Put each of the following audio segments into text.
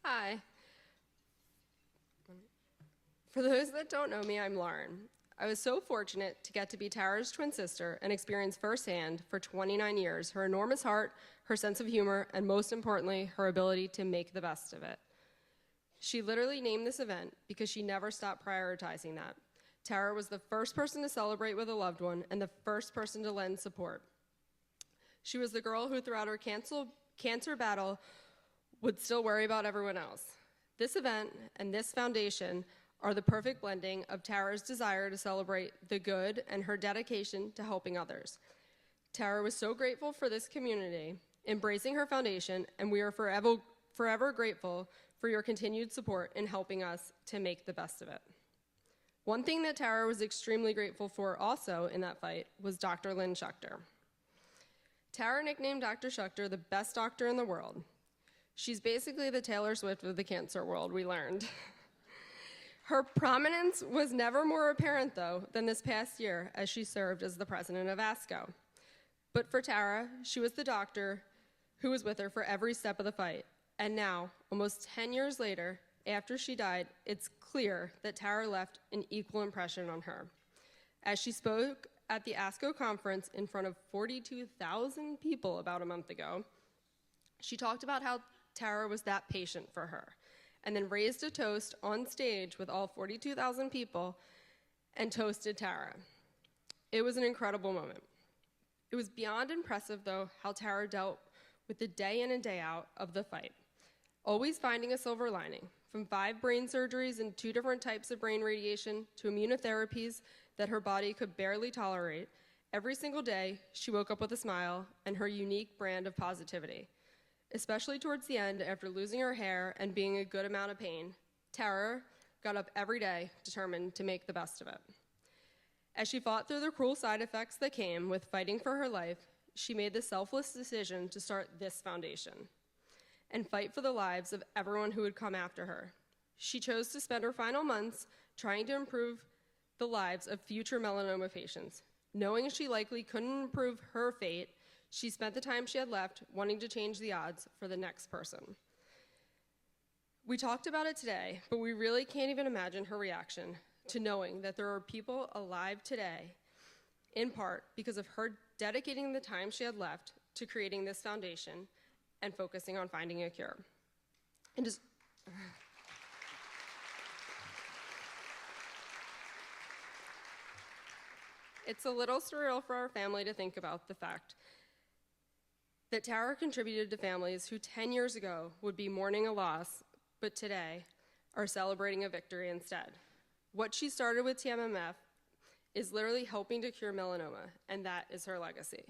Hi. For those that don't know me, I'm Lauren. I was so fortunate to get to be Tara's twin sister and experience firsthand for 29 years her enormous heart, her sense of humor, and most importantly, her ability to make the best of it. She literally named this event because she never stopped prioritizing that. Tara was the first person to celebrate with a loved one and the first person to lend support. She was the girl who throughout her cancer battle would still worry about everyone else. This event and this foundation are the perfect blending of Tara's desire to celebrate the good and her dedication to helping others. Tara was so grateful for this community, embracing her foundation, and we are forever grateful for your continued support in helping us to make the best of it. One thing that Tara was extremely grateful for also in that fight was Dr. Lynn Schuchter. Tara nicknamed Dr. Schuchter the best doctor in the world. She's basically the Taylor Swift of the cancer world, we learned. Her prominence was never more apparent, though, than this past year as she served as the president of ASCO. But for Tara, she was the doctor who was with her for every step of the fight. And now, almost 10 years later, after she died, it's clear that Tara left an equal impression on her. As she spoke at the ASCO conference in front of 42,000 people about a month ago, she talked about how Tara was that patient for her, and then raised a toast on stage with all 42,000 people and toasted Tara. It was an incredible moment. It was beyond impressive, though, how Tara dealt with the day in and day out of the fight, always finding a silver lining, from 5 brain surgeries and 2 different types of brain radiation to immunotherapies that her body could barely tolerate. Every single day, she woke up with a smile and her unique brand of positivity. Especially towards the end, after losing her hair and being a good amount of pain, Tara got up every day determined to make the best of it. As she fought through the cruel side effects that came with fighting for her life, she made the selfless decision to start this foundation and fight for the lives of everyone who would come after her. She chose to spend her final months trying to improve the lives of future melanoma patients. Knowing she likely couldn't improve her fate, she spent the time she had left wanting to change the odds for the next person. We talked about it today, but we really can't even imagine her reaction to knowing that there are people alive today, in part because of her dedicating the time she had left to creating this foundation and focusing on finding a cure. And just it's a little surreal for our family to think about the fact that Tara contributed to families who 10 years ago would be mourning a loss, but today are celebrating a victory instead. What she started with TMMF is literally helping to cure melanoma, and that is her legacy.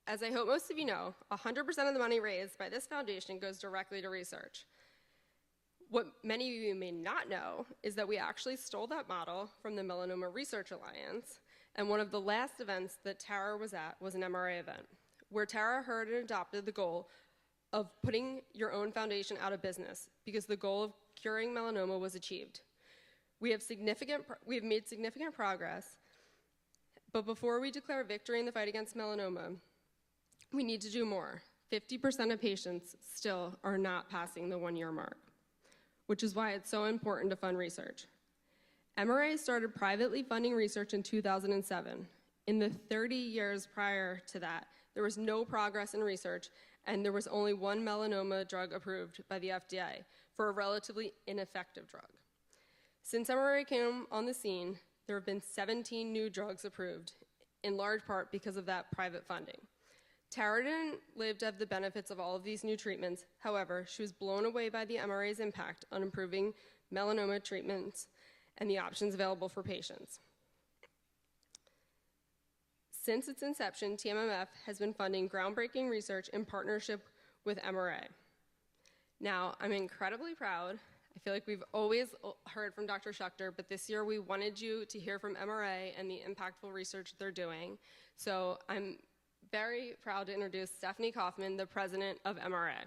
As I hope most of you know, 100% of the money raised by this foundation goes directly to research. What many of you may not know is that we actually stole that model from the Melanoma Research Alliance, and one of the last events that Tara was at was an MRA event, where Tara heard and adopted the goal of putting your own foundation out of business because the goal of curing melanoma was achieved. We have made significant progress, but before we declare victory in the fight against melanoma, we need to do more. 50% of patients still are not passing the 1-year mark, which is why it's so important to fund research. MRA started privately funding research in 2007. In the 30 years prior to that, there was no progress in research, and there was only 1 melanoma drug approved by the FDA for a relatively ineffective drug. Since MRA came on the scene, there have been 17 new drugs approved, in large part because of that private funding. Tara didn't live to have the benefits of all of these new treatments. However, she was blown away by the MRA's impact on improving melanoma treatments and the options available for patients. Since its inception, TMMF has been funding groundbreaking research in partnership with MRA. Now, I'm incredibly proud. I feel like we've always heard from Dr. Schuchter, but this year we wanted you to hear from MRA and the impactful research they're doing. So I'm very proud to introduce Stephanie Kaufman, the president of MRA.